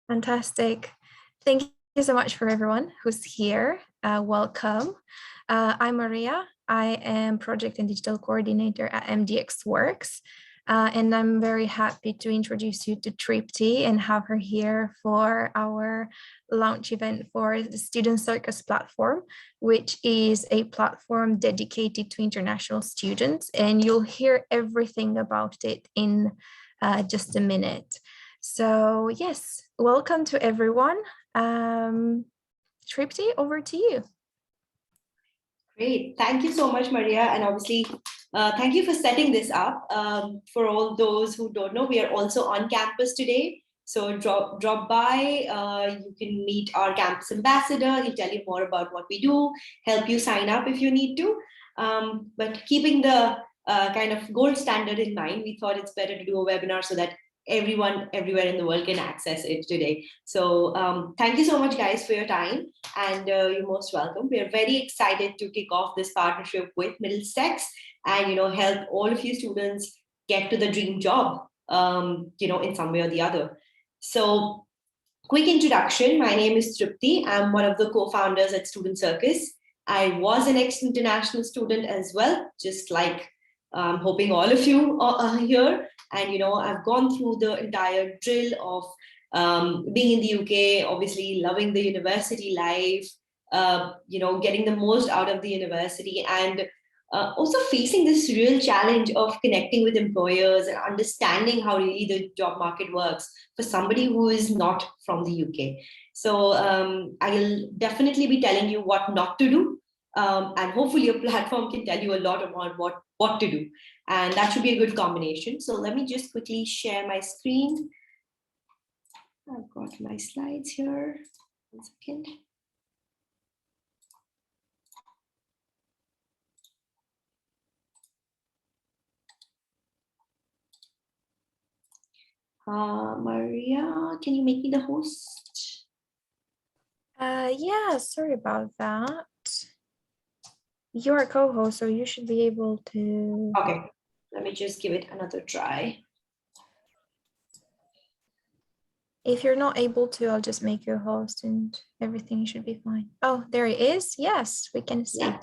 Fantastic. Thank you so much for everyone who's here. Welcome. I'm Maria. I am Project and Digital Coordinator at MDX Works. And I'm very happy to introduce you to Tripti and have her here for our launch event for the Student Circus platform, which is a platform dedicated to international students. And you'll hear everything about it in just a minute. So yes, welcome to everyone. Tripti, over to you. Great. Thank you so much, Maria. And obviously, thank you for setting this up. For all those who don't know, we are also on campus today. So drop by. You can meet our campus ambassador. He'll tell you more about what we do, help you sign up if you need to. But keeping the kind of gold standard in mind, we thought it's better to do a webinar so that everyone everywhere in the world can access it today. So thank you so much, guys, for your time, and you're most welcome. We are very excited to kick off this partnership with Middlesex and help all of you students get to the dream job in some way or the other. So quick introduction, my name is Tripti. I'm one of the co-founders at Student Circus. I was an ex-international student as well, just like I'm hoping all of you are here. And, I've gone through the entire drill of being in the UK, obviously loving the university life, getting the most out of the university, and also facing this real challenge of connecting with employers and understanding how really the job market works for somebody who is not from the UK. So I'll definitely be telling you what not to do. And hopefully your platform can tell you a lot about what to do. And that should be a good combination. So let me just quickly share my screen. I've got my slides here. 1 second. Maria, can you make me the host? Yeah, sorry about that. You're a co-host, so you should be able to. Okay, let me just give it another try. If you're not able to, I'll just make you a host and everything should be fine. Oh, there it is. Yes, we can see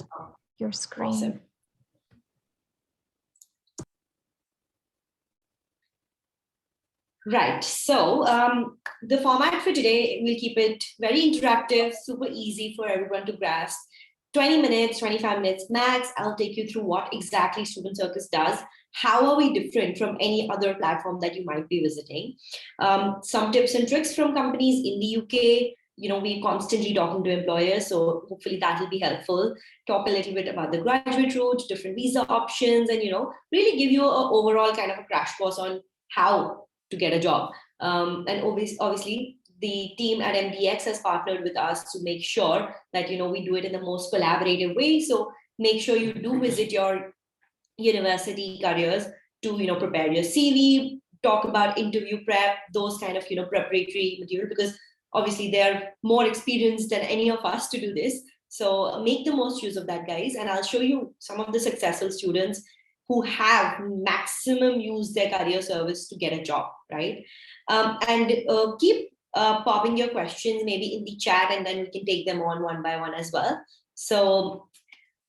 your screen. Awesome. Right, so the format for today, we'll keep it very interactive, super easy for everyone to grasp. 20 minutes, 25 minutes max. I'll take you through what exactly Student Circus does. How are we different from any other platform that you might be visiting? Some tips and tricks from companies in the UK. We're constantly talking to employers, so hopefully that will be helpful. Talk a little bit about the graduate route, different visa options, and really give you an overall kind of a crash course on how to get a job. And obviously, the team at MDX has partnered with us to make sure that we do it in the most collaborative way. So make sure you do visit your university careers to prepare your CV, talk about interview prep, those kind of preparatory material, because obviously they're more experienced than any of us to do this. So make the most use of that, guys. And I'll show you some of the successful students who have maximum used their career service to get a job, right? And keep popping your questions maybe in the chat, and then we can take them on one by one as well. So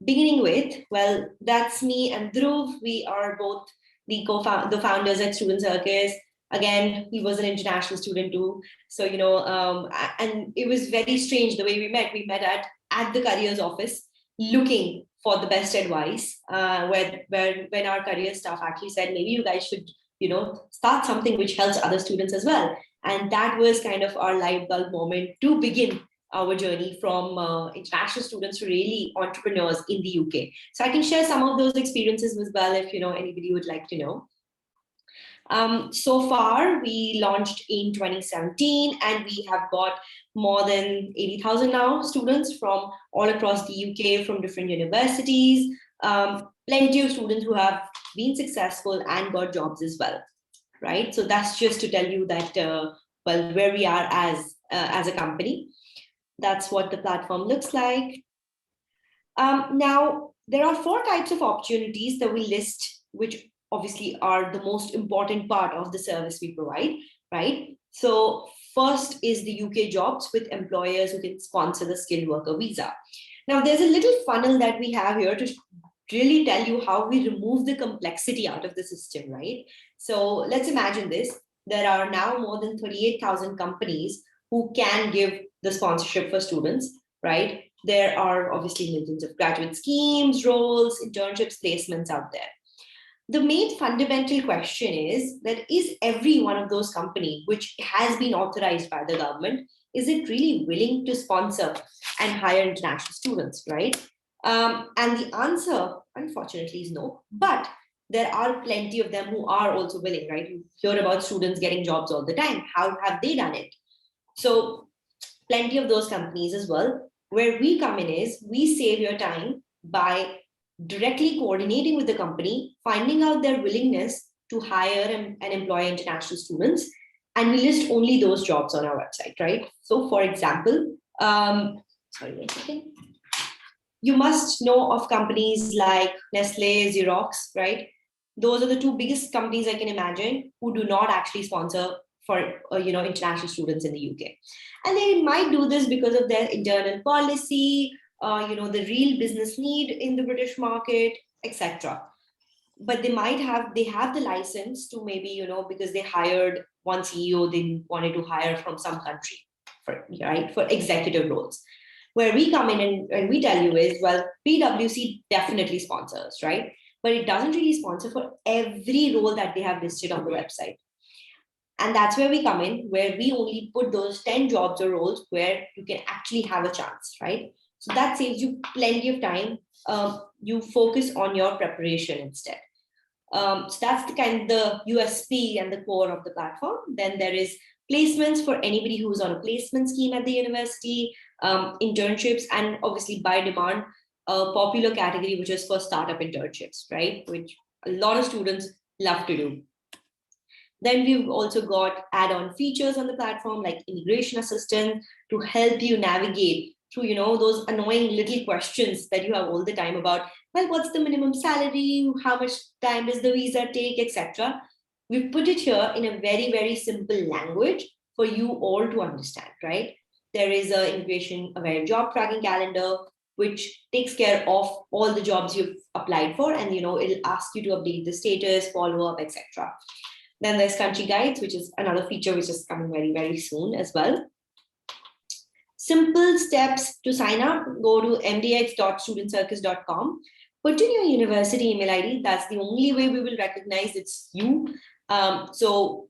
beginning with, well, that's me and Dhruv. We are both the founders at Student Circus. Again, he was an international student too. So, and it was very strange the way we met. We met at the careers office looking for the best advice, when our career staff actually said, maybe you guys should, start something which helps other students as well. And that was kind of our light bulb moment to begin our journey from international students to really entrepreneurs in the UK. So I can share some of those experiences as well if anybody would like to know. So far, we launched in 2017, and we have got more than 80,000 now students from all across the UK, from different universities. Plenty of students who have been successful and got jobs as well, right? So that's just to tell you that, well, where we are as a company. That's what the platform looks like. Now, there are 4 types of opportunities that we list, which obviously are the most important part of the service we provide, right? So first is the UK jobs with employers who can sponsor the skilled worker visa. Now, there's a little funnel that we have here to really tell you how we remove the complexity out of the system, right? So let's imagine this. There are now more than 38,000 companies who can give the sponsorship for students, right? There are obviously millions of graduate schemes, roles, internships, placements out there. The main fundamental question is every one of those companies which has been authorized by the government, is it really willing to sponsor and hire international students, right? And the answer, unfortunately, is no. But there are plenty of them who are also willing, right? You hear about students getting jobs all the time. How have they done it? So plenty of those companies as well. Where we come in is we save your time by directly coordinating with the company, finding out their willingness to hire and employ international students, and we list only those jobs on our website, right? So for example, sorry, one second. You must know of companies like Nestle, Xerox, right? Those are the two biggest companies I can imagine who do not actually sponsor for international students in the UK. And they might do this because of their internal policy, the real business need in the British market, etc. But they have the license to maybe, because they hired one CEO, they wanted to hire from some country, for executive roles. Where we come in and we tell you is, well, PwC definitely sponsors, right? But it doesn't really sponsor for every role that they have listed on the website. And that's where we come in, where we only put those 10 jobs or roles where you can actually have a chance, right? So that saves you plenty of time. You focus on your preparation instead. So that's the USP and the core of the platform. Then there is placements for anybody who's on a placement scheme at the university, internships, and obviously by demand, a popular category, which is for startup internships, right? Which a lot of students love to do. Then we've also got add-on features on the platform like immigration assistant to help you navigate through, those annoying little questions that you have all the time about, well, what's the minimum salary? How much time does the visa take, etc. We've put it here in a very, very simple language for you all to understand, right? There is an immigration-aware job tracking calendar, which takes care of all the jobs you've applied for, and it'll ask you to update the status, follow up, etc. Then there's country guides, which is another feature which is coming very, very soon as well. Simple steps to sign up: go to mdx.studentcircus.com, put in your university email ID. That's the only way we will recognize it's you. So,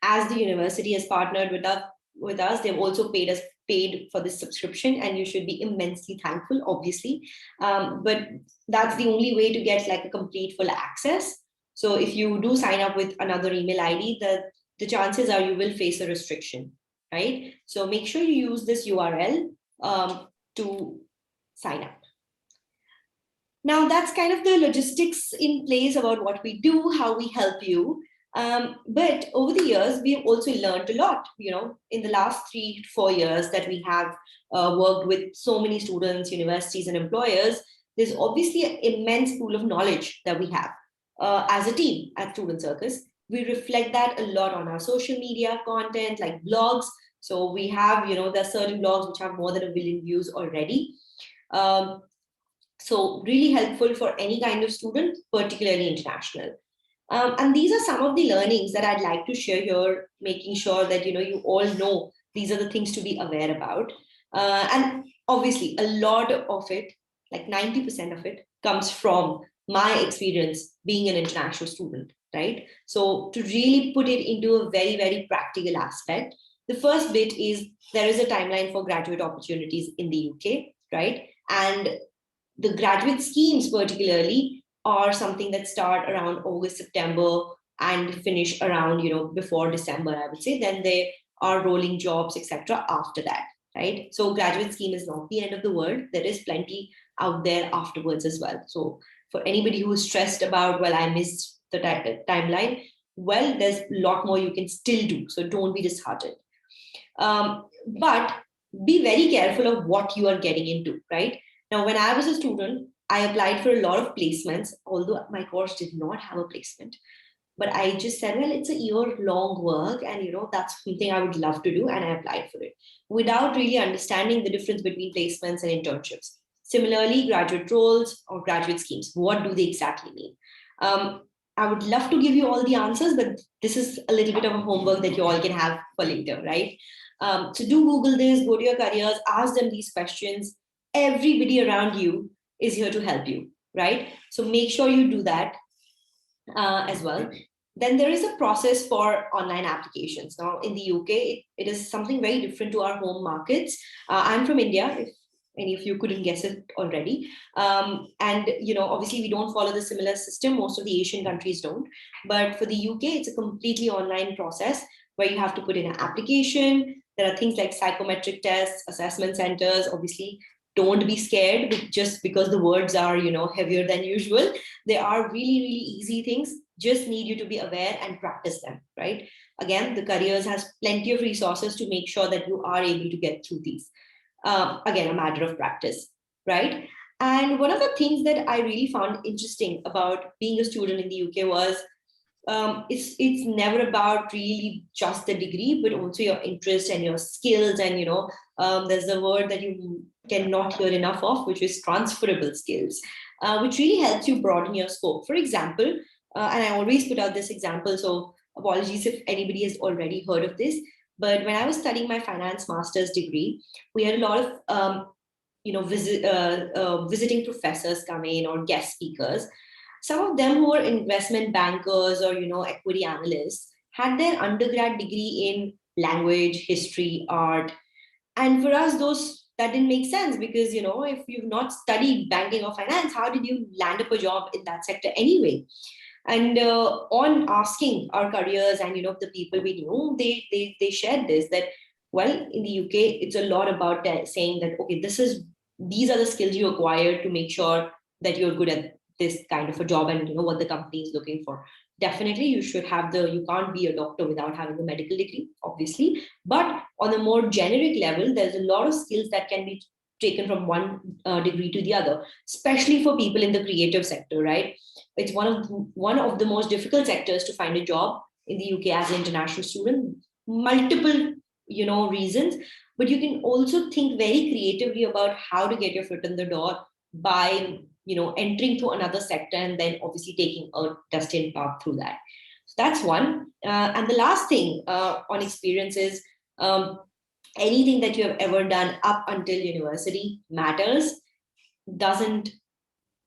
as the university has partnered with us, they've also paid for this subscription, and you should be immensely thankful, obviously. But that's the only way to get like a complete full access. So if you do sign up with another email ID, the chances are you will face a restriction, right? So make sure you use this URL to sign up. Now that's kind of the logistics in place about what we do, how we help you. But over the years, we've also learned a lot, in the last 3 to 4 years that we have worked with so many students, universities, and employers. There's obviously an immense pool of knowledge that we have. As a team at Student Circus, we reflect that a lot on our social media content, like blogs. So we have, there are certain blogs which have more than 1 billion views already. So really helpful for any kind of student, particularly international. And these are some of the learnings that I'd like to share here, making sure that, you all know these are the things to be aware about. And obviously, a lot of it, like 90% of it, comes from my experience being an international student, right? So to really put it into a very, very practical aspect, the first bit is there is a timeline for graduate opportunities in the UK, right? And the graduate schemes particularly are something that start around August, September, and finish around, before December, I would say. Then they are rolling jobs, etc. after that, right? So graduate scheme is not the end of the world. There is plenty out there afterwards as well. So for anybody who is stressed about, well, I missed the timeline, well, there's a lot more you can still do. So don't be disheartened. But be very careful of what you are getting into, right? Now, when I was a student, I applied for a lot of placements, although my course did not have a placement. But I just said, well, it's a year-long work, and that's something I would love to do, and I applied for it without really understanding the difference between placements and internships. Similarly, graduate roles or graduate schemes, what do they exactly mean? Um, I would love to give you all the answers, but this is a little bit of a homework that you all can have for later, right? So do Google this, go to your careers, ask them these questions. Everybody around you is here to help you, right? So make sure you do that as well. Then there is a process for online applications. Now in the UK, it is something very different to our home markets. I'm from India, if any of you couldn't guess it already. And obviously we don't follow the similar system. Most of the Asian countries don't. But for the UK, it's a completely online process where you have to put in an application. There are things like psychometric tests, assessment centers. Obviously, don't be scared just because the words are heavier than usual. They are really, really easy things. Just need you to be aware and practice them, right? Again, the careers has plenty of resources to make sure that you are able to get through these. Again, a matter of practice, right? And one of the things that I really found interesting about being a student in the UK was it's never about really just the degree, but also your interest and your skills. And there's a word that you cannot hear enough of, which is transferable skills, which really helps you broaden your scope. For example, and I always put out this example, so apologies if anybody has already heard of this, but when I was studying my finance master's degree, we had a lot of visiting professors come in, or guest speakers. Some of them who were investment bankers or equity analysts had their undergrad degree in language, history, art. And for us, those that didn't make sense, because if you've not studied banking or finance, how did you land up a job in that sector anyway? And on asking our careers and the people we knew, they shared this, that well, in the UK, it's a lot about saying that, okay, these are the skills you acquire to make sure that you're good at this kind of a job, and what the company is looking for. Definitely you should have you can't be a doctor without having a medical degree, obviously. But on a more generic level, there's a lot of skills that can be taken from one degree to the other, especially for people in the creative sector, right? It's one of the most difficult sectors to find a job in the UK as an international student. Multiple reasons, but you can also think very creatively about how to get your foot in the door by entering to another sector, and then obviously taking a destined path through that. So that's one. And the last thing on experience is, anything that you have ever done up until university matters. Doesn't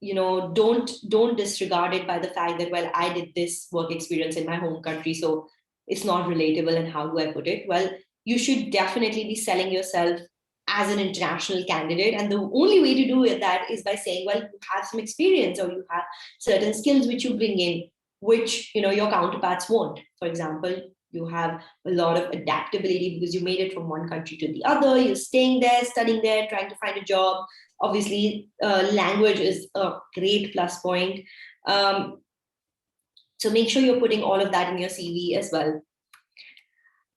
don't disregard it by the fact that, well, I did this work experience in my home country, so it's not relatable, and how do I put it? Well, you should definitely be selling yourself as an international candidate, and the only way to do that is by saying, well, you have some experience, or you have certain skills which you bring in, which your counterparts won't. For example, you have a lot of adaptability because you made it from one country to the other, you're staying there, studying there, trying to find a job. Obviously, language is a great plus point. So make sure you're putting all of that in your CV as well.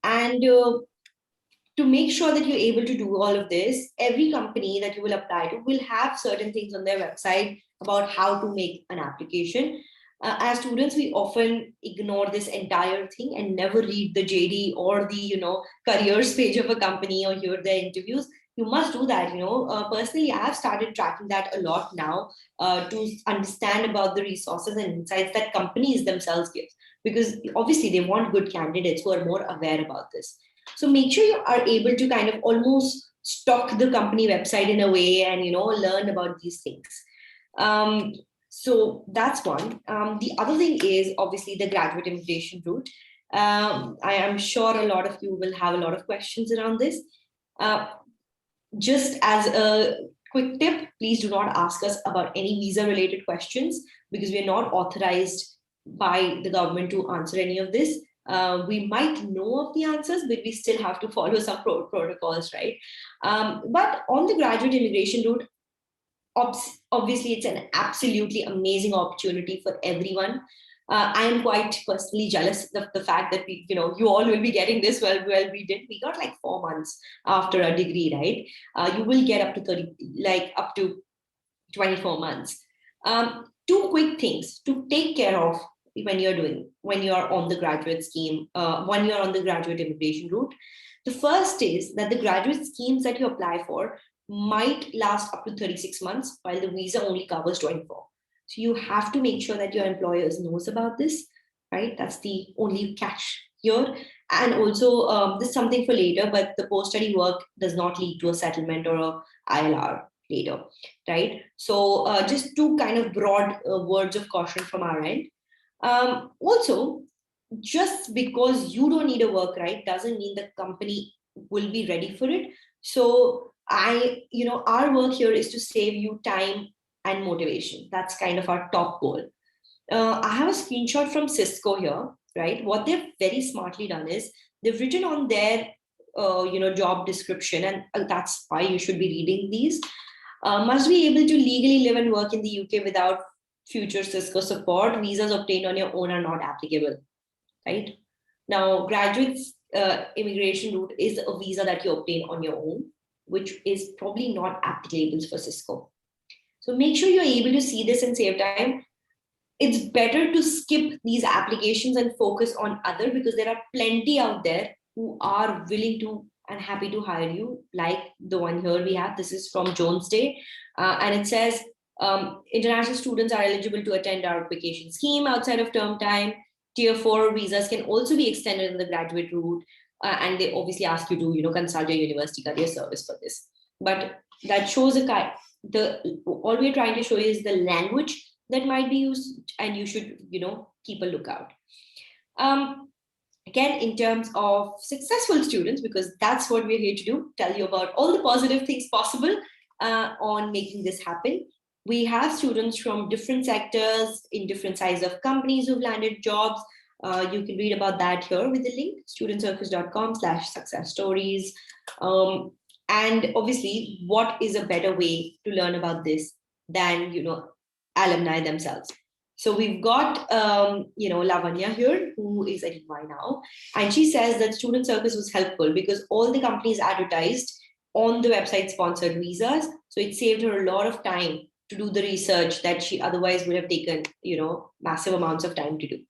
And to make sure that you're able to do all of this, every company that you will apply to will have certain things on their website about how to make an application. As students, we often ignore this entire thing and never read the JD or the careers page of a company, or hear their interviews. You must do that. Personally, I have started tracking that a lot now, to understand about the resources and insights that companies themselves give, because obviously they want good candidates who are more aware about this. So make sure you are able to kind of almost stalk the company website in a way, and learn about these things. So that's one. The other thing is obviously the graduate invitation route. I am sure a lot of you will have a lot of questions around this. Just as a quick tip, please do not ask us about any visa related questions, because we are not authorized by the government to answer any of this. We might know of the answers, but we still have to follow some protocols, right? But on the graduate immigration route, obviously it's an absolutely amazing opportunity for everyone. I am quite personally jealous of the fact that you all will be getting this. Well, we did. We got like 4 months after a degree, right? You will get up to 30, like up to 24 months. Two quick things to take care of when you're on the graduate scheme, 1 year on the graduate immigration route. The first is that the graduate schemes that you apply for might last up to 36 months, while the visa only covers 24. So you have to make sure that your employers knows about this, right? That's the only catch here. And also, this is something for later, but the post-study work does not lead to a settlement or a ILR later, right? So just two kind of broad words of caution from our end. Also, just because you don't need a work right doesn't mean the company will be ready for it. So our work here is to save you time and motivation. That's kind of our top goal. I have a screenshot from Cisco here, right? What they've very smartly done is they've written on their job description, and that's why you should be reading these. Must be able to legally live and work in the UK without future Cisco support. Visas obtained on your own are not applicable, right? Now, graduates immigration route is a visa that you obtain on your own, which is probably not applicable for Cisco. So make sure you're able to see this and save time. It's better to skip these applications and focus on other, because there are plenty out there who are willing to and happy to hire you, like the one here we have. This is from Jones Day, and it says international students are eligible to attend our vacation scheme outside of term time. Tier 4 visas can also be extended in the graduate route, and they obviously ask you to consult your university career service for this. But that shows all we're trying to show you is the language that might be used, and you should keep a lookout. Again, in terms of successful students, because that's what we're here to do, tell you about all the positive things possible on making this happen. We have students from different sectors in different sizes of companies who've landed jobs. You can read about that here with the link, studentcircus.com/success stories. And obviously, what is a better way to learn about this than alumni themselves? So we've got Lavanya here, who is at EY now, and she says that Student Circus was helpful because all the companies advertised on the website sponsored visas, so it saved her a lot of time to do the research that she otherwise would have taken massive amounts of time to do.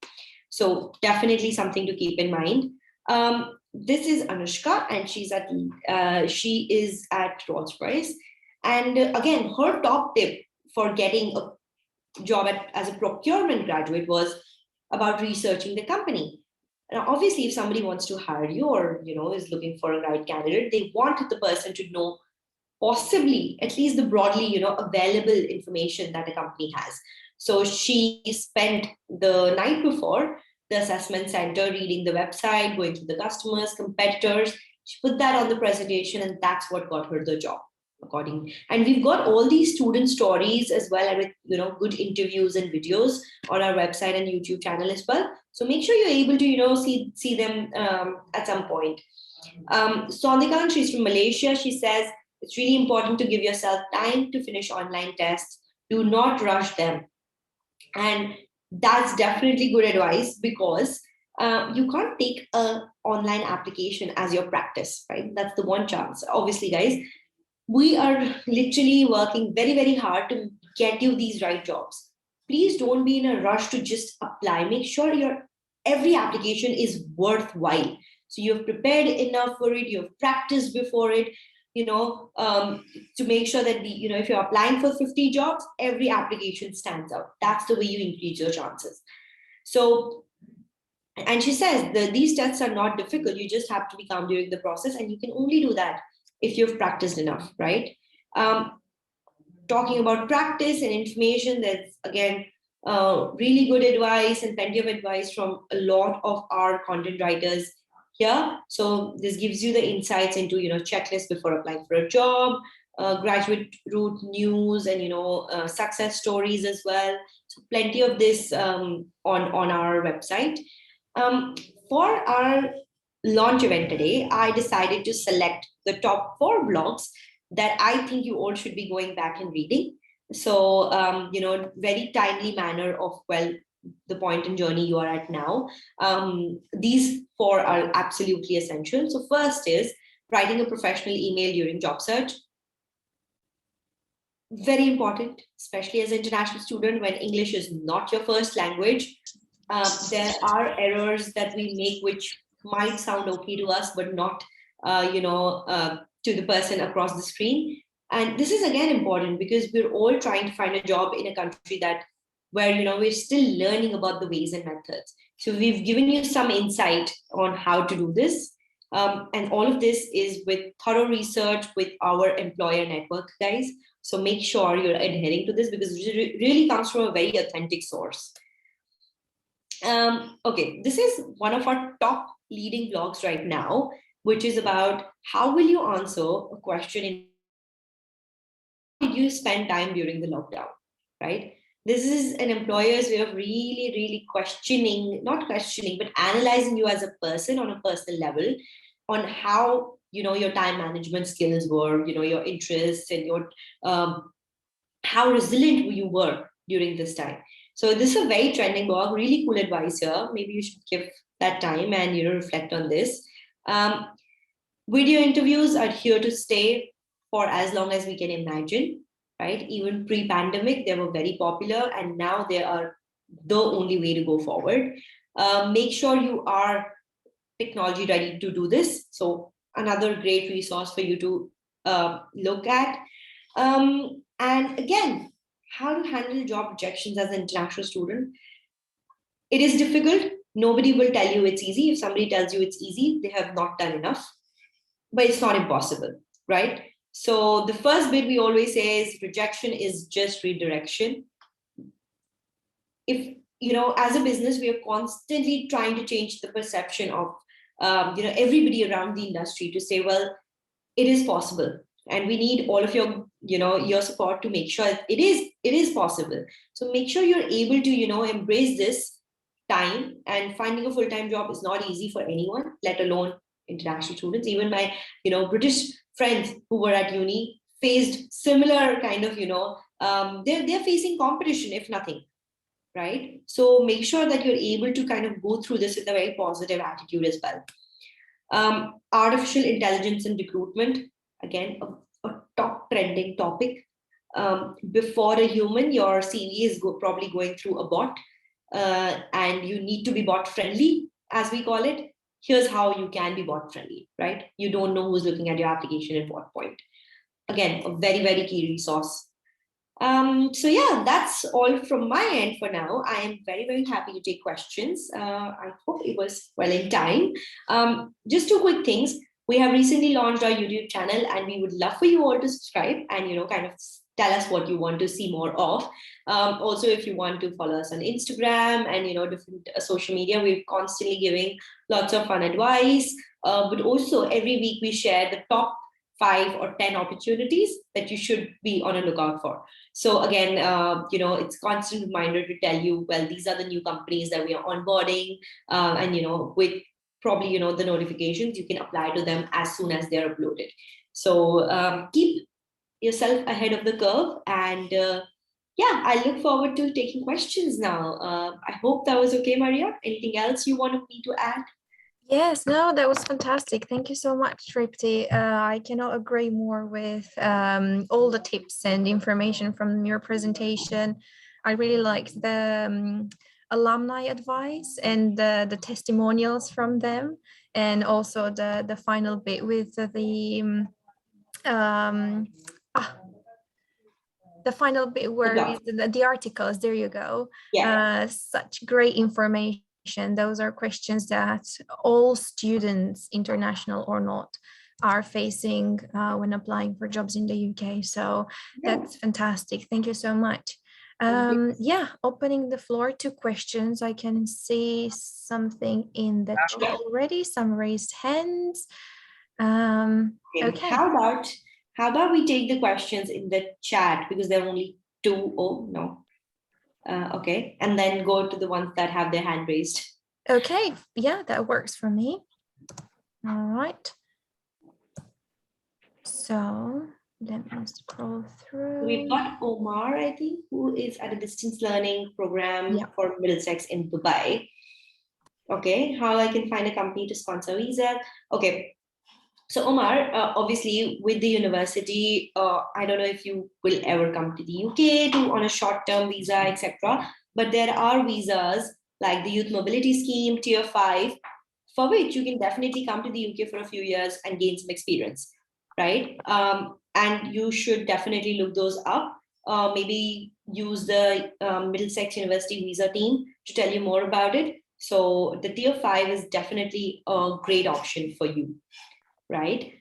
So definitely something to keep in mind. This is Anushka, and she is at Rolls-Royce, and again, her top tip for getting a job as a procurement graduate was about researching the company. Now, obviously, if somebody wants to hire you or is looking for a right candidate, they want the person to know possibly at least the broadly available information that a company has. So she spent the night before the assessment center reading the website, going through the customers, competitors. She put that on the presentation, and that's what got her the job. And we've got all these student stories as well, with good interviews and videos on our website and YouTube channel as well. So make sure you're able to see them at some point. Sondika, she's from Malaysia. She says it's really important to give yourself time to finish online tests. Do not rush them. And that's definitely good advice, because you can't take an online application as your practice, right? That's the one chance. Obviously, guys, we are literally working very, very hard to get you these right jobs. Please don't be in a rush to just apply. Make sure every application is worthwhile. So you've prepared enough for it, you've practiced before it, to make sure that if you're applying for 50 jobs, every application stands out. That's the way you increase your chances. So, and she says these tests are not difficult. You just have to be calm during the process, and you can only do that if you've practiced enough, right? Talking about practice and information, there's again really good advice and plenty of advice from a lot of our content writers here. So this gives you the insights into checklist before applying for a job, graduate route news, and success stories as well. So plenty of this on our website. For our launch event today, I decided to select the top 4 blogs that I think you all should be going back and reading. So, very timely manner of, the point and journey you are at now. These 4 are absolutely essential. So first is writing a professional email during job search. Very important, especially as an international student when English is not your first language. There are errors that we make which might sound okay to us, but not, to the person across the screen. And this is again important because we're all trying to find a job in a country that where we're still learning about the ways and methods. So we've given you some insight on how to do this. And all of this is with thorough research with our employer network, guys. So make sure you're adhering to this because it really comes from a very authentic source. Okay, this is one of our top leading blogs right now, which is about how will you answer a question in did you spend time during the lockdown, right? This is an employer's way of really questioning, not questioning, but analyzing you as a person on a personal level on how, your time management skills were, your interests and your, how resilient you were during this time. So this is a very trending blog, really cool advice here. Maybe you should give that time and, reflect on this. Video interviews are here to stay for as long as we can imagine, right? Even pre-pandemic, they were very popular and now they are the only way to go forward. Make sure you are technology ready to do this. So another great resource for you to look at. And again, how to handle job rejections as an international student. It is difficult. Nobody will tell you it's easy. If somebody tells you it's easy, they have not done enough. But it's not impossible, right? So the first bit we always say is rejection is just redirection. If, as a business, we are constantly trying to change the perception of, everybody around the industry to say, well, it is possible. And we need all of your, your support to make sure it is possible. So make sure you're able to, embrace this time, and finding a full-time job is not easy for anyone, let alone international students. Even my, British friends who were at uni faced similar kind of, they're facing competition, if nothing, right? So make sure that you're able to kind of go through this with a very positive attitude as well. Artificial intelligence and recruitment, again, a top trending topic. Before a human, your CV is probably going through a bot, and you need to be bot friendly, as we call it. Here's how you can be bot friendly, right? You don't know who's looking at your application at what point. Again, a very key resource. So yeah, that's all from my end for now. I am very happy to take questions. I hope it was well in time. Just two quick things. We have recently launched our YouTube channel, and we would love for you all to subscribe and kind of tell us what you want to see more of. Also, if you want to follow us on Instagram and different social media, we're constantly giving lots of fun advice. But also every week we share the top 5 or 10 opportunities that you should be on a lookout for. So again, it's constant reminder to tell you, well, these are the new companies that we are onboarding, and with probably the notifications, you can apply to them as soon as they're uploaded. So keep yourself ahead of the curve, and yeah, I look forward to taking questions now. I hope that was okay, Maria. Anything else you wanted me to add? Yes, no, that was fantastic. Thank you so much, Tripti. I cannot agree more with all the tips and information from your presentation. I really liked the alumni advice and the testimonials from them, and also the final bit with the final bit where the articles, there you go. Yeah. Such great information. Those are questions that all students, international or not, are facing when applying for jobs in the UK. So that's fantastic. Thank you so much. Yeah, opening the floor to questions. I can see something in the chat already, some raised hands. Okay. How about we take the questions in the chat, because there are only 2. Oh no. Okay, and then go to the ones that have their hand raised. Okay, yeah, that works for me. All right. So let me scroll through. We've got Omar, I think, who is at a distance learning program for Middlesex in Dubai. Okay, how I can find a company to sponsor visa. Okay, so Omar, obviously with the university, I don't know if you will ever come to the UK on a short-term visa, etc. But there are visas like the Youth Mobility Scheme, Tier 5, for which you can definitely come to the UK for a few years and gain some experience, right? And you should definitely look those up. Maybe use the Middlesex University visa team to tell you more about it. So the Tier 5 is definitely a great option for you, right?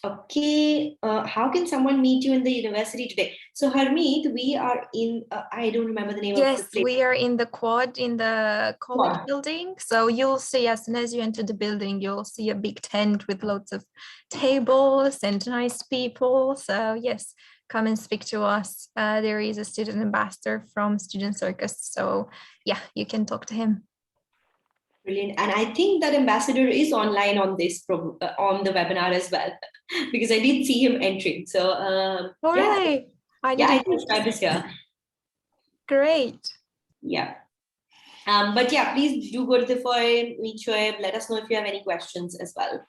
Okay, how can someone meet you in the university today? So Harmeet, we are in, I don't remember the name of the Yes, place. we are in the quad in the college Quad. building. So you'll see, as soon as you enter the building, you'll see a big tent with lots of tables and nice people. So yes, come and speak to us. There is a student ambassador from Student Circus. So yeah, you can talk to him. Brilliant. And I think that ambassador is online on this on the webinar as well, because I did see him entering. So Oh, yeah, really? I yeah, I didn't think Skype is here. Great. Yeah. But yeah, please do go to the forum, meet Shoaib. Let us know if you have any questions as well.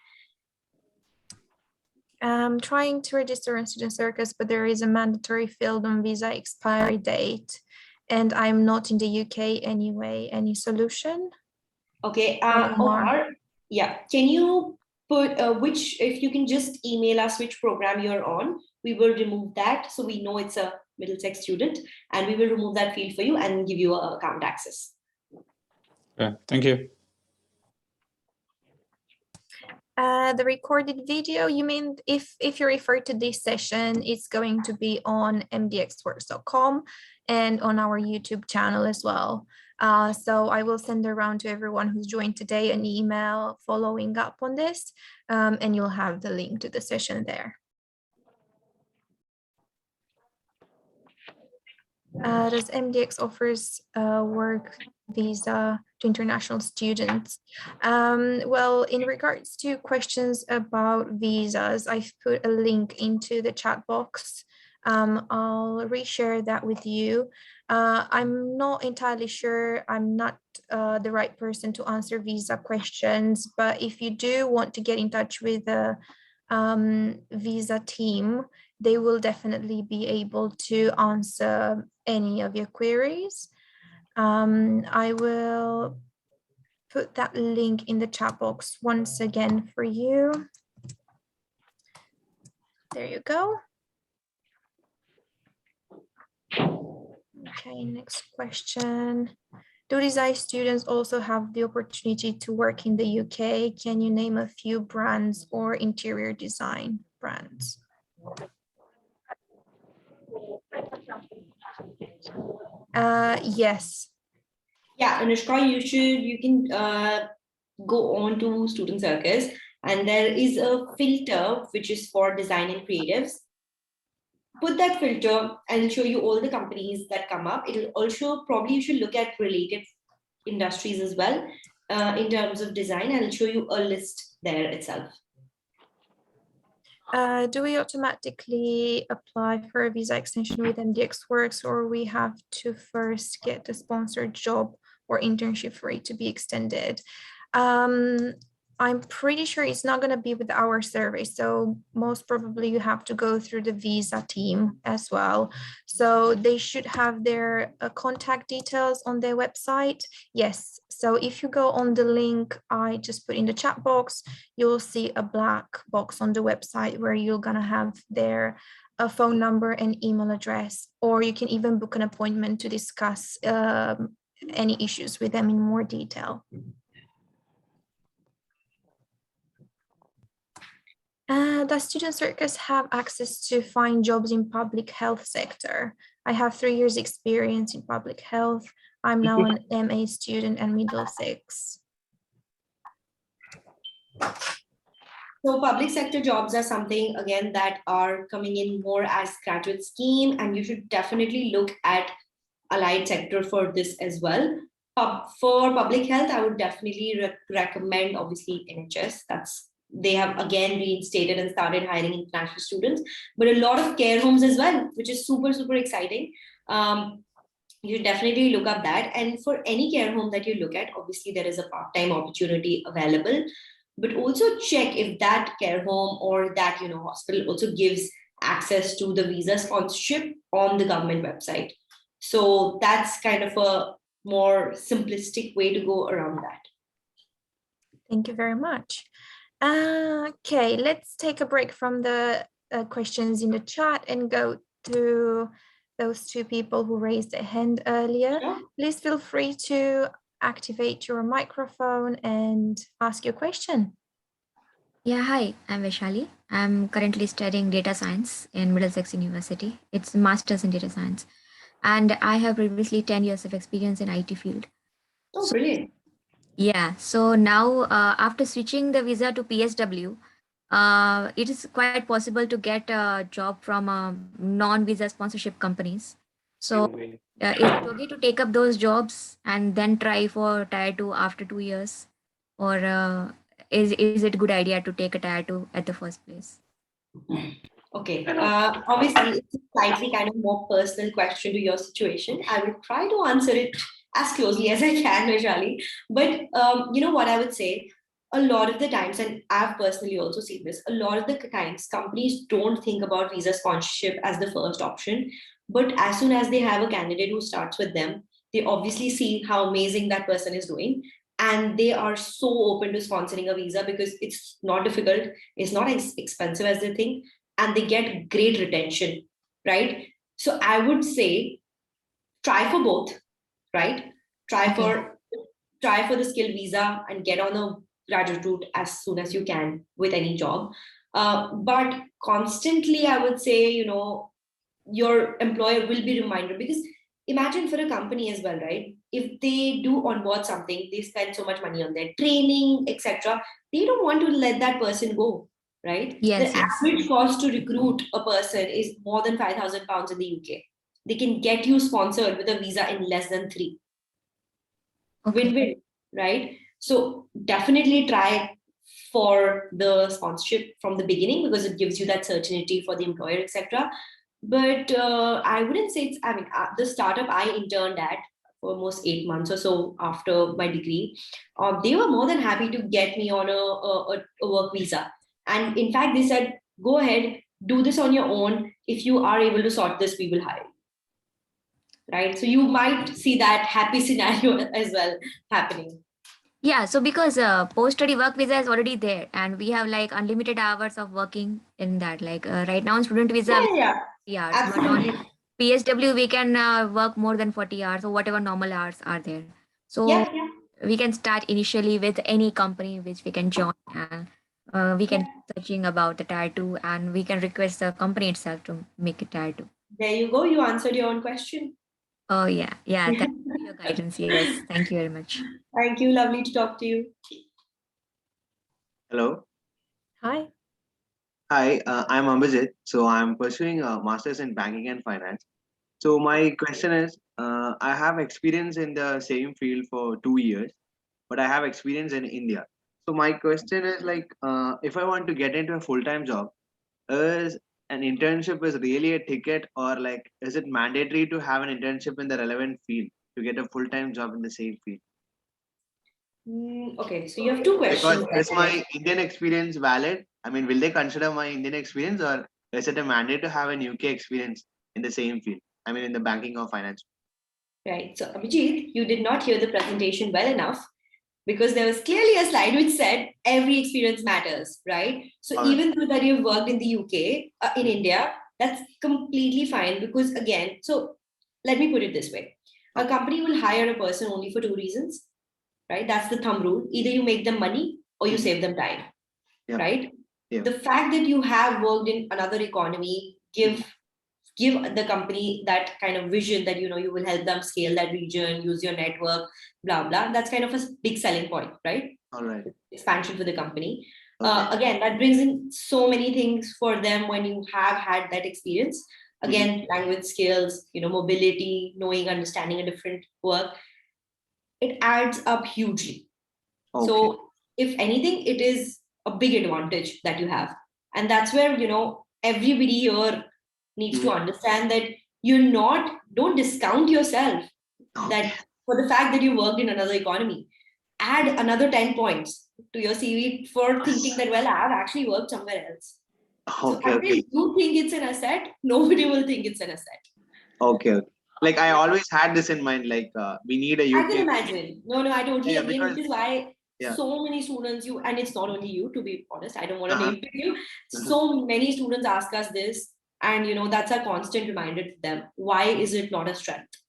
I'm trying to register in Student Circus, but there is a mandatory field on visa expiry date, and I'm not in the UK anyway. Any solution? Okay. Omar. Omar, yeah. Can you put which, if you can just email us which program you're on, we will remove that. So we know it's a Middlesex student, and we will remove that field for you and give you account access. Okay, thank you. The recorded video, you mean if you refer to this session, it's going to be on mdxworks.com and on our YouTube channel as well. So I will send around to everyone who's joined today an email following up on this, and you'll have the link to the session there. Does MDX offers work visa to international students? Well, in regards to questions about visas, I've put a link into the chat box. I'll reshare that with you. I'm not entirely sure. I'm not the right person to answer visa questions, but if you do want to get in touch with the visa team, they will definitely be able to answer any of your queries. I will put that link in the chat box once again for you. There you go. Okay, next question. Do design students also have the opportunity to work in the UK? Can you name a few brands or interior design brands? Yes. Yeah, Anushka, you can go on to Student Circus, and there is a filter which is for design and creatives. Put that filter and it'll show you all the companies that come up. It'll also probably you should look at related industries as well in terms of design, and it'll show you a list there itself. Do we automatically apply for a visa extension with MDX Works, or we have to first get a sponsored job or internship for it to be extended? I'm pretty sure it's not going to be with our survey. So most probably you have to go through the visa team as well. So they should have their contact details on their website. Yes. So if you go on the link I just put in the chat box, you'll see a black box on the website where you're going to have their phone number and email address, or you can even book an appointment to discuss any issues with them in more detail. Does Student Circus have access to find jobs in public health sector? I have 3 years experience in public health. I'm now an MA student at Middlesex. So public sector jobs are something, again, that are coming in more as graduate scheme, and you should definitely look at allied sector for this as well. For public health, I would definitely recommend, obviously, NHS. They have again reinstated and started hiring international students, but a lot of care homes as well, which is super, super exciting. You definitely look up that. And for any care home that you look at, obviously there is a part-time opportunity available, but also check if that care home or that hospital also gives access to the visa sponsorship on the government website. So that's kind of a more simplistic way to go around that. Thank you very much. Okay, let's take a break from the questions in the chat and go to those two people who raised their hand earlier. Sure. Please feel free to activate your microphone and ask your question. Yeah, hi, I'm Vaishali. I'm currently studying data science in Middlesex University. It's a master's in data science. And I have previously 10 years of experience in IT field. Oh, brilliant. Yeah, so now after switching the visa to PSW, it is quite possible to get a job from non-visa sponsorship companies. So is it okay to take up those jobs and then try for tier 2 after 2 years? Or is it a good idea to take a tier 2 at the first place? Okay. Obviously, it's a slightly kind of more personal question to your situation. I will try to answer it as closely as I can, Vaishali. But you know what I would say? A lot of the times, and I've personally also seen this, a lot of the times companies don't think about visa sponsorship as the first option. But as soon as they have a candidate who starts with them, they obviously see how amazing that person is doing. And they are so open to sponsoring a visa because it's not difficult, it's not as expensive as they think, and they get great retention, right? So I would say try for both, right? Try for the skill visa and get on a graduate route as soon as you can with any job. But constantly, I would say, your employer will be reminded, because imagine for a company as well, right? If they do onboard something, they spend so much money on their training, etc. They don't want to let that person go, right? Yes, The yes. average cost to recruit a person is more than £5,000 in the UK. They can get you sponsored with a visa in less than 3. Okay. Win-win, right? So definitely try for the sponsorship from the beginning because it gives you that certainty for the employer, etc. But I wouldn't say it's, I mean, the startup I interned at for almost 8 months or so after my degree, they were more than happy to get me on a work visa. And in fact, they said, go ahead, do this on your own. If you are able to sort this, we will hire you. Right? So you might see that happy scenario as well happening. Yeah, so because post-study work visa is already there and we have like unlimited hours of working in that. Like right now on student visa, Yeah, we have 40 hours, absolutely. but on PSW, we can work more than 40 hours or whatever normal hours are there. So Yeah. we can start initially with any company which we can join and we can searching about the tier 2 and we can request the company itself to make it tier 2. There you go. You answered your own question. Oh, yeah. Yeah. Thank you for your guidance. Yes. Thank you very much. Thank you. Lovely to talk to you. Hello. Hi. Hi, I'm Ambajit. So I'm pursuing a master's in banking and finance. So my question is, I have experience in the same field for 2 years, but I have experience in India. So my question is like, if I want to get into a full-time job, is an internship is really a ticket, or like, is it mandatory to have an internship in the relevant field to get a full-time job in the same field? Okay, so you have two questions. Because is my Indian experience valid? I mean, will they consider my Indian experience, or is it a mandate to have an UK experience in the same field? I mean, in the banking or finance? Right. So Abhijit, you did not hear the presentation well enough because there was clearly a slide which said every experience matters, right? So All right. even though that you've worked in the UK, in India, that's completely fine because again, so let me put it this way. A company will hire a person only for 2 reasons, right? That's the thumb rule. Either you make them money or you save them time, right? Yeah. The fact that you have worked in another economy give the company that kind of vision that you will help them scale that region, use your network, blah blah. That's kind of a big selling point, right? All right. Expansion for the company. Okay. Again, that brings in so many things for them when you have had that experience. Again, language skills, mobility, knowing, understanding a different work, it adds up hugely. Okay. So if anything, it is a big advantage that you have. And that's where, everybody here needs to understand that don't discount yourself. That for the fact that you worked in another economy, add another 10 points to your CV for thinking that, well, I've actually worked somewhere else. So Okay. until you think it's an asset, nobody will think it's an asset. Okay. like I always had this in mind, like we need a I UK. can imagine. No, I totally Yeah, agree. And because which is why yeah. so many students, and it's not only you, to be honest, I don't want to Uh-huh. name you. So many students ask us this, and that's a constant reminder to them. Why is it not a strength?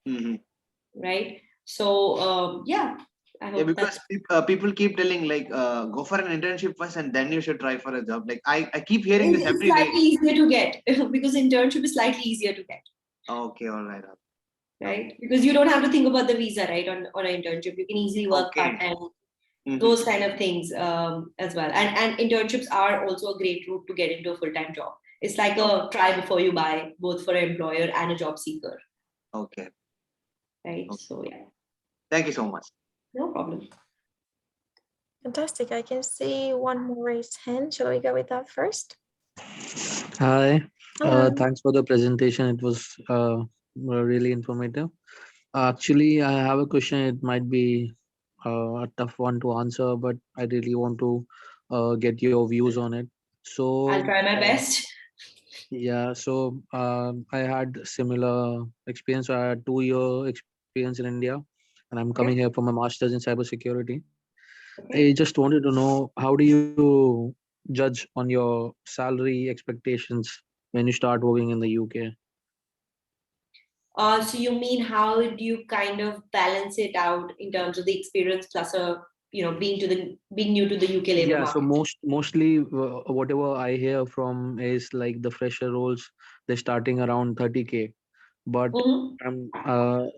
Mhm. Right? So, yeah, I Yeah, hope because people keep telling like go for an internship first and then you should try for a job. Like I keep hearing this it's every day. slightly easier to get because internship is slightly easier to get. Okay, all right. Right? Because you don't have to think about the visa, right? On an internship, you can easily work Okay. part-time, Mhm. those kind of things as well. And internships are also a great route to get into a full-time job. It's like a try before you buy, both for an employer and a job seeker. Okay. Right? Okay. So yeah, Thank you so much. no problem. Fantastic. I can see one more raised hand. Shall we go with that first? Hi, Hello. thanks for the presentation. It was really informative. Actually, I have a question. It might be a tough one to answer, but I really want to get your views on it. I'll So, try my best. yeah, so I had similar experience. I had 2 year experience in India, and I'm coming Okay. here for my master's in cybersecurity. I Okay. just wanted to know, how do you judge on your salary expectations when you start working in the UK? So you mean how do you kind of balance it out in terms of the experience plus being new to the UK labor Yeah, so market? mostly whatever I hear from is like the fresher roles, they're starting around 30K. But Mhm. I'm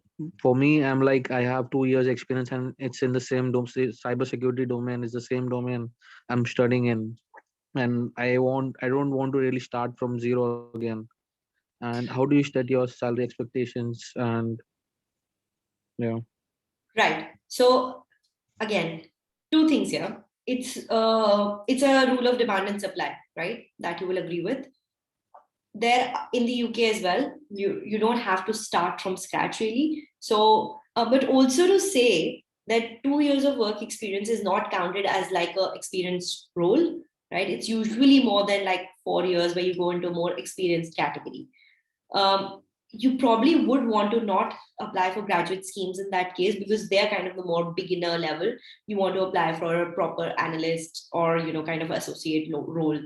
for me, I'm like, I have 2 years experience and it's in the same cybersecurity domain is the same domain I'm studying in, and I don't want to really start from zero again. And how do you set your salary expectations? And yeah. Right. So again, two things here. It's a rule of demand and supply, right? That you will agree with. There in the UK as well, you don't have to start from scratch really. So, but also to say that 2 years of work experience is not counted as like a experienced role, right? It's usually more than like 4 years where you go into a more experienced category. You probably would want to not apply for graduate schemes in that case because they're kind of the more beginner level. You want to apply for a proper analyst or kind of associate role,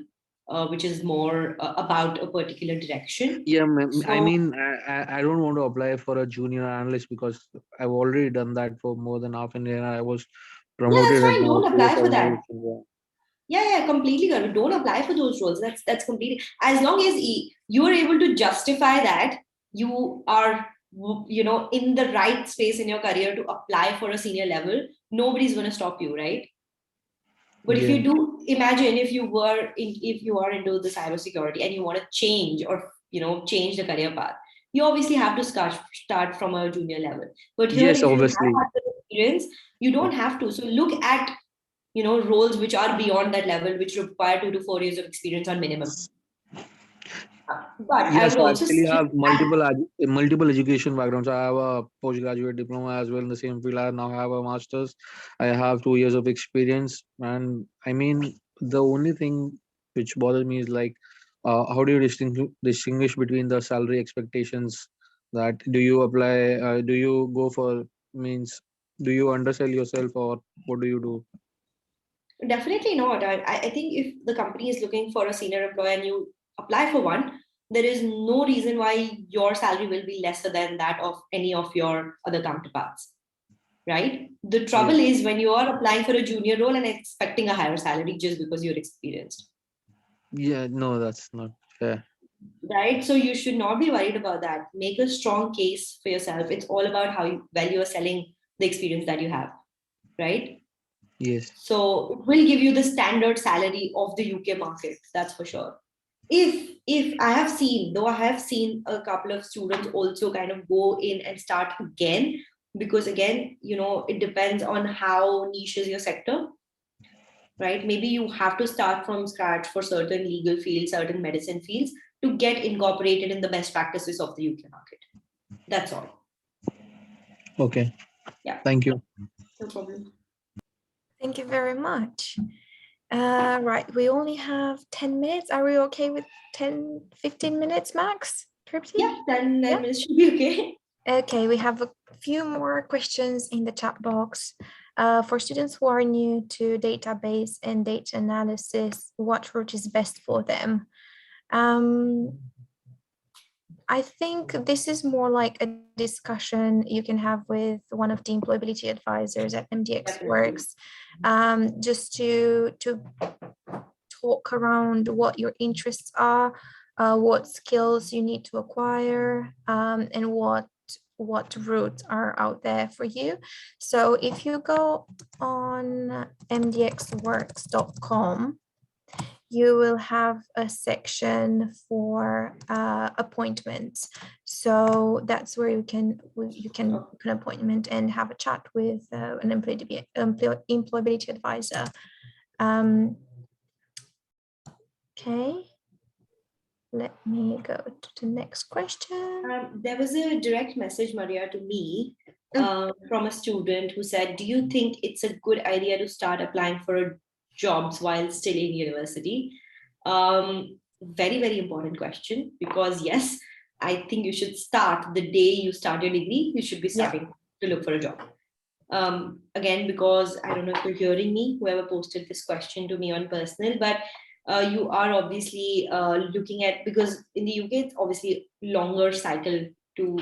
which is more about a particular direction. Yeah, I So mean, I don't want to apply for a junior analyst because I've already done that for more than half an year. I was yeah, that's promoted at fine. my Don't previous apply for that. organization. Yeah, completely good. Don't apply for those roles. That's completely, as long as you are able to justify that you are in the right space in your career to apply for a senior level. Nobody's going to stop you, right? But if Yeah. you do, imagine if you are into the cybersecurity and you want to change or change the career path, you obviously have to start from a junior level. But here, Yes, if you have obviously. had the experience, you don't have to. So look at roles which are beyond that level, which require 2 to 4 years of experience on minimum. But I Yes, would I also actually say, have multiple education backgrounds. I have a postgraduate diploma as well in the same field. I now have a master's. I have 2 years of experience, and I mean, the only thing which bothers me is like, how do you distinguish between the salary expectations? That do you apply? Do you go for means? Do you undersell yourself, or what do you do? definitely not. I think if the company is looking for a senior employee and you apply for one, there is no reason why your salary will be lesser than that of any of your other counterparts, right? The trouble Yeah. is when you are applying for a junior role and expecting a higher salary just because you're experienced, Yeah, no, that's not fair. right? So you should not be worried about that. Make a strong case for yourself. It's all about how well you are selling the experience that you have, right? Yes. So it will give you the standard salary of the UK market, that's for sure. If I have seen, though I have seen a couple of students also kind of go in and start again, because again, it depends on how niche is your sector, right? Maybe you have to start from scratch for certain legal fields, certain medicine fields to get incorporated in the best practices of the UK market. That's all. Okay. Yeah, Thank you. no problem. Thank you very much. Right, we only have 10 minutes. Are we okay with 10, 15 minutes max? Tripti? Yeah, 10 Yeah. minutes should be okay. Okay, we have a few more questions in the chat box. For students who are new to database and data analysis, what route is best for them? I think this is more like a discussion you can have with one of the employability advisors at MDX Definitely. Works, just to talk around what your interests are, what skills you need to acquire, and what routes are out there for you. So if you go on mdxworks.com, you will have a section for appointments. So that's where you can book an appointment and have a chat with an employability advisor. Okay, let me go to the next question. There was a direct message, Maria, to me from a student who said, do you think it's a good idea to start applying for jobs while still in university? Very, very important question, because yes, I think you should start the day you start your degree, you should be starting to look for a job. Again, because I don't know if you're hearing me, whoever posted this question to me on personal, but you are obviously looking at, because in the UK it's obviously longer cycle to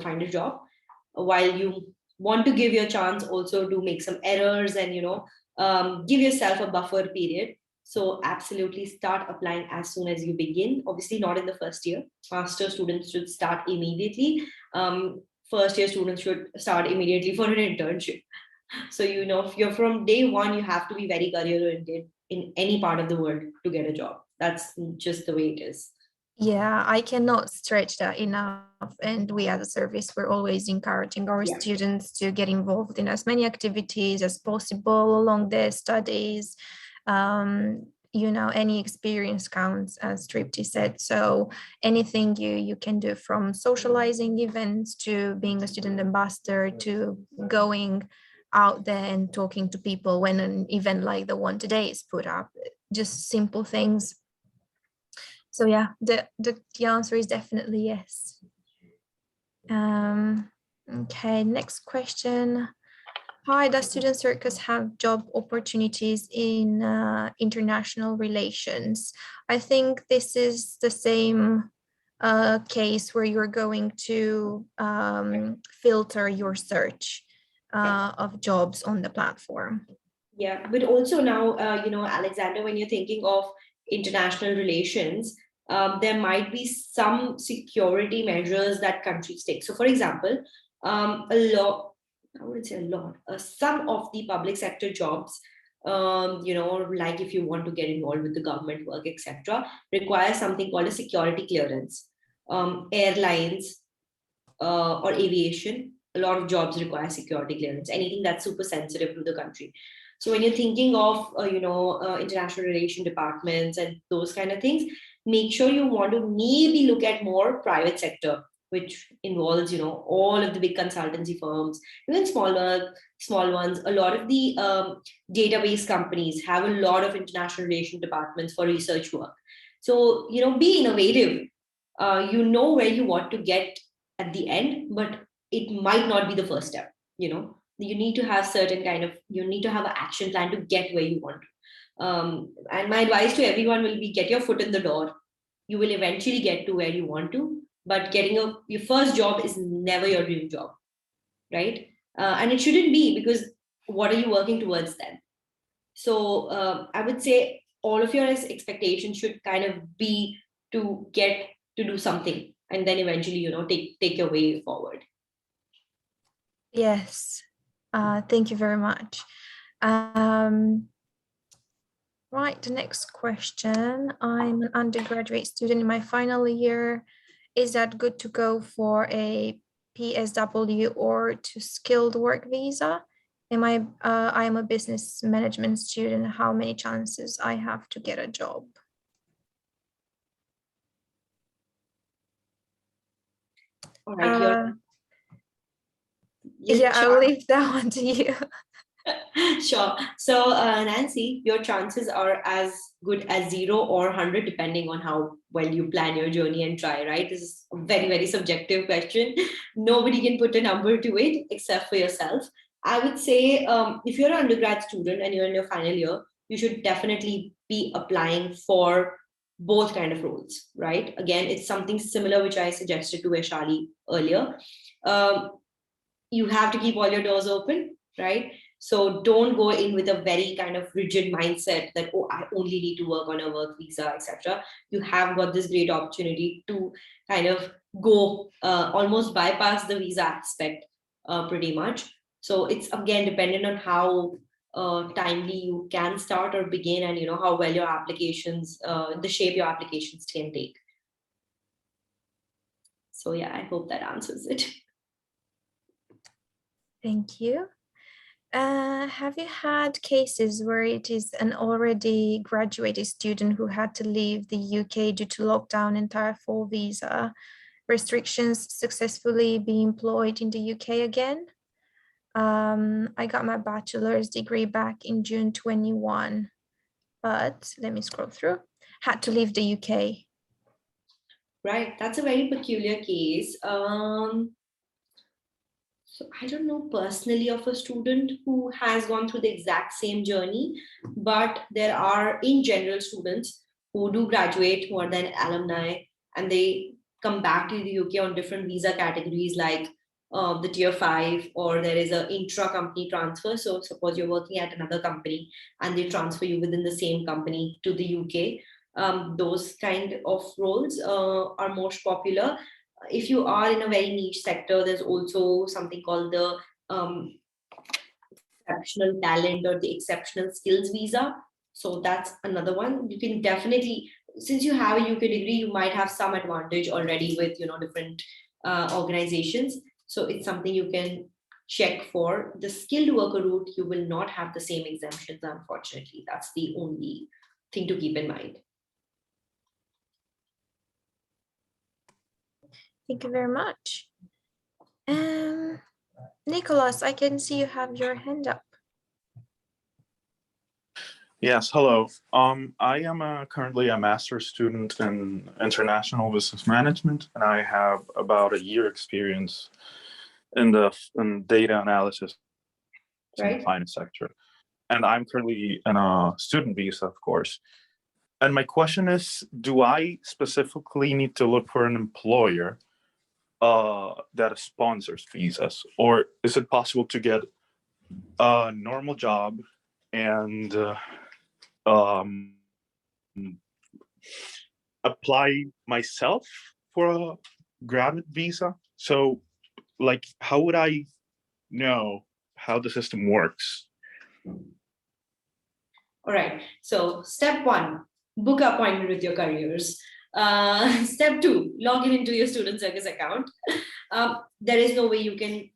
find a job, while you want to give your chance also to make some errors and give yourself a buffer period. So absolutely start applying as soon as you begin. Obviously not in the first year. Master students should start immediately. First year students should start immediately for an internship. So if you're from day one, you have to be very career oriented in any part of the world to get a job. That's just the way it is. Yeah, I cannot stretch that enough. And we as a service, we're always encouraging our students to get involved in as many activities as possible along their studies. Any experience counts, as Tripti said. So anything you can do, from socializing events to being a student ambassador to going out there and talking to people when an event like the one today is put up, just simple things. So yeah, the answer is definitely yes. Okay, next question. Hi, does Student Circus have job opportunities in international relations? I think this is the same case where you're going to filter your search of jobs on the platform. Yeah, but also now, Alexander, when you're thinking of international relations, there might be some security measures that countries take. So, for example, some of the public sector jobs, like if you want to get involved with the government work, etc., require something called a security clearance. Airlines or aviation, a lot of jobs require security clearance, anything that's super sensitive to the country. So when you're thinking of, international relation departments and those kind of things, make sure you want to maybe look at more private sector, which involves, all of the big consultancy firms, even small ones. A lot of the database companies have a lot of international relation departments for research work. So, be innovative. Where you want to get at the end, but it might not be the first step. You need to have you need to have an action plan to get where you want to. And my advice to everyone will be, get your foot in the door. You will eventually get to where you want to, but getting your first job is never your dream job, right? And it shouldn't be, because what are you working towards then? So I would say all of your expectations should kind of be to get to do something, and then eventually, take your way forward. Yes, thank you very much. Right, the next question. I'm an undergraduate student in my final year. Is that good to go for a PSW or to skilled work visa? I am a business management student. How many chances I have to get a job? All right, Yeah, I'll leave that one to you. Sure. So, Nancy, your chances are as good as 0 or 100, depending on how well you plan your journey and try, right? This is a very, very subjective question. Nobody can put a number to it except for yourself. I would say if you're an undergrad student and you're in your final year, you should definitely be applying for both kind of roles, right? Again, it's something similar, which I suggested to Vaishali earlier. Um, you have to keep all your doors open, right? So don't go in with a very kind of rigid mindset that, oh, I only need to work on a work visa, etc. You have got this great opportunity to kind of go almost bypass the visa aspect pretty much. So it's again dependent on how timely you can start or begin, and how well your applications, the shape your applications can take. So yeah, I hope that answers it. Thank you. Have you had cases where it is an already graduated student who had to leave the UK due to lockdown and TIR4 visa restrictions successfully be employed in the UK again? I got my bachelor's degree back in June 21, but let me scroll through. Had to leave the UK. Right, that's a very peculiar case. So I don't know personally of a student who has gone through the exact same journey, but there are in general students who do graduate, who are then alumni, and they come back to the UK on different visa categories like the tier 5, or there is a intra-company transfer. So suppose you're working at another company and they transfer you within the same company to the UK. Those kind of roles are most popular. If you are in a very niche sector, there's also something called the exceptional talent or the exceptional skills visa. So that's another one. You can definitely, since you have a UK degree, you might have some advantage already with different organizations. So it's something you can check for. The skilled worker route, you will not have the same exemptions, unfortunately. That's the only thing to keep in mind. Thank you very much. Nicholas, I can see you have your hand up. Yes, hello. I am currently a master's student in international business management, and I have about a year experience in data analysis in the finance sector. And I'm currently in a student visa, of course. And my question is, do I specifically need to look for an employer that sponsors visas, or is it possible to get a normal job and apply myself for a graduate visa? So, like, how would I know how the system works? All right. So step 1, book appointment with your careers. Step 2, log into your Student Circus account. There is no way you can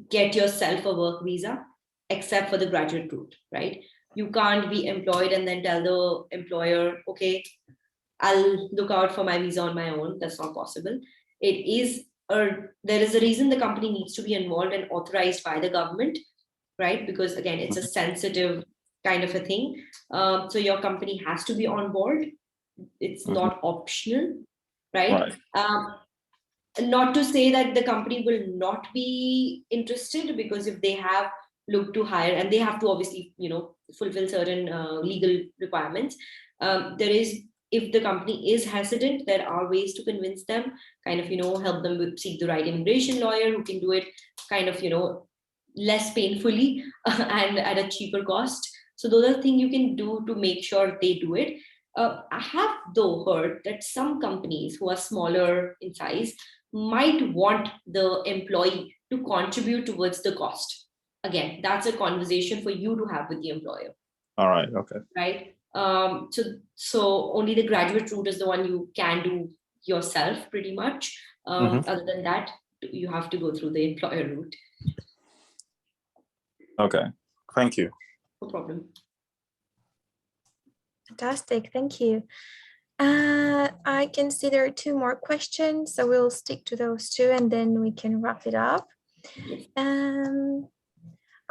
get yourself a work visa except for the graduate route, right? You can't be employed and then tell the employer, okay, I'll look out for my visa on my own. That's not possible. There is a reason the company needs to be involved and authorized by the government, right? Because again, it's a sensitive kind of a thing. So your company has to be on board. It's not optional, right? Not to say that the company will not be interested, because if they have looked to hire, and they have to obviously fulfill certain legal requirements, if the company is hesitant, there are ways to convince them, kind of help them seek the right immigration lawyer who can do it kind of less painfully and at a cheaper cost. So those are things you can do to make sure they do it. I have though heard that some companies who are smaller in size might want the employee to contribute towards the cost. Again, that's a conversation for you to have with the employer. All right. Okay. Right. So only the graduate route is the one you can do yourself pretty much. Other than that, you have to go through the employer route. Okay. Thank you. No problem. Fantastic. Thank you. I can see there are 2 more questions, so we'll stick to those 2 and then we can wrap it up.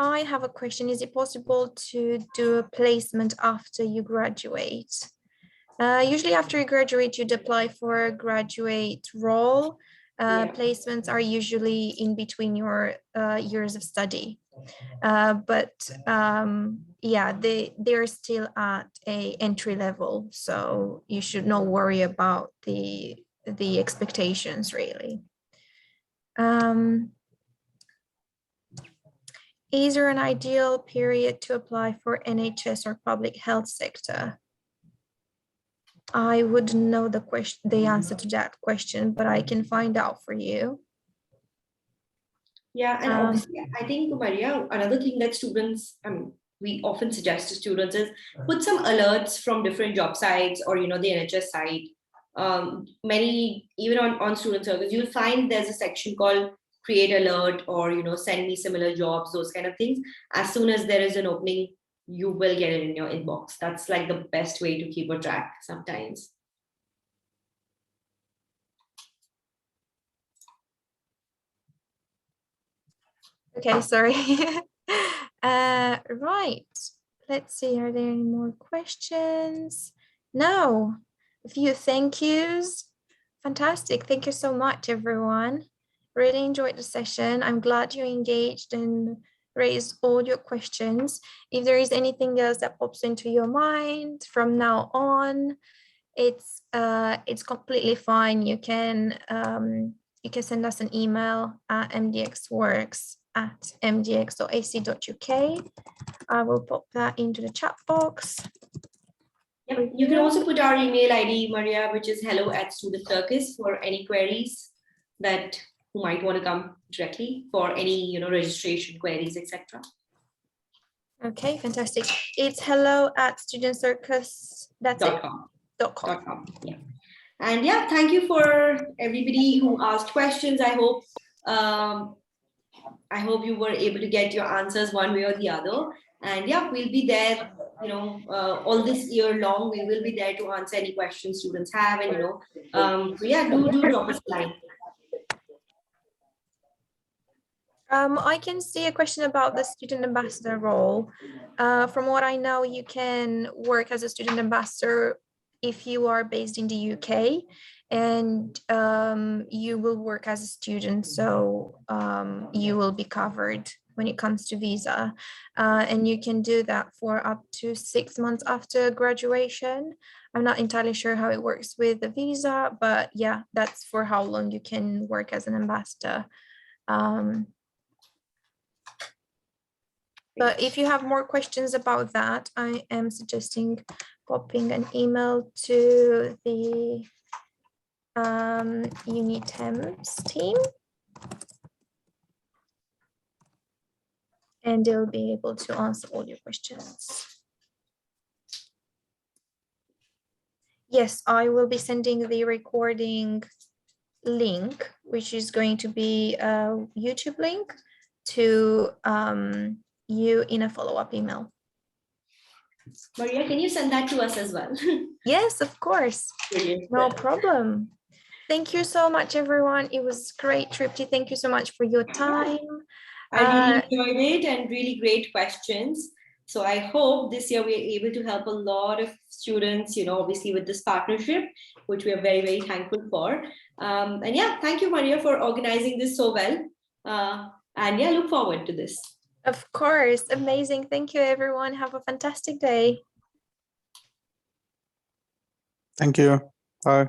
I have a question. Is it possible to do a placement after you graduate? Usually after you graduate, you'd apply for a graduate role. Placements are usually in between your years of study. Yeah, they're still at a entry level, so you should not worry about the expectations really. Is there an ideal period to apply for NHS or public health sector? I wouldn't know the answer to that question, but I can find out for you. Yeah, and obviously, I think, Maria, another thing that students, we often suggest to students is put some alerts from different job sites or, the NHS site. Even on Student Circus, you'll find there's a section called create alert or, send me similar jobs, those kind of things. As soon as there is an opening, you will get it in your inbox. That's like the best way to keep a track sometimes. Okay, sorry. Right. Let's see, are there any more questions? No. A few thank yous. Fantastic. Thank you so much, everyone. Really enjoyed the session. I'm glad you engaged and raised all your questions. If there is anything else that pops into your mind from now on, it's completely fine. You can send us an email at mdxworks@mdx.ac.uk. I will pop that into the chat box. Yeah, you can also put our email ID, Maria, which is hello@Student Circus for any queries that who might want to come directly for any registration queries, etc. Okay, fantastic. It's hello@studentcircus. That's it. .com. Yeah. And yeah, thank you for everybody who asked questions. I hope you were able to get your answers one way or the other. And yeah, we'll be there, all this year long. We will be there to answer any questions students have, and so yeah, do drop us a line. I can see a question about the student ambassador role. From what I know, you can work as a student ambassador if you are based in the UK, and you will work as a student, so you will be covered when it comes to visa, and you can do that for up to 6 months after graduation. I'm not entirely sure how it works with the visa, but yeah, that's for how long you can work as an ambassador. But if you have more questions about that, I am suggesting popping an email to the Unitems team, and they'll be able to answer all your questions. Yes, I will be sending the recording link, which is going to be a YouTube link, to you in a follow-up email. Maria, can you send that to us as well? Yes, of course. Brilliant. No problem. Thank you so much, everyone. It was great, Tripti. Thank you so much for your time. I really enjoyed it and really great questions. So I hope this year we are able to help a lot of students, obviously with this partnership, which we are very, very thankful for. And yeah, thank you, Maria, for organizing this so well. And yeah, look forward to this. Of course. Amazing. Thank you, everyone. Have a fantastic day. Thank you. Bye.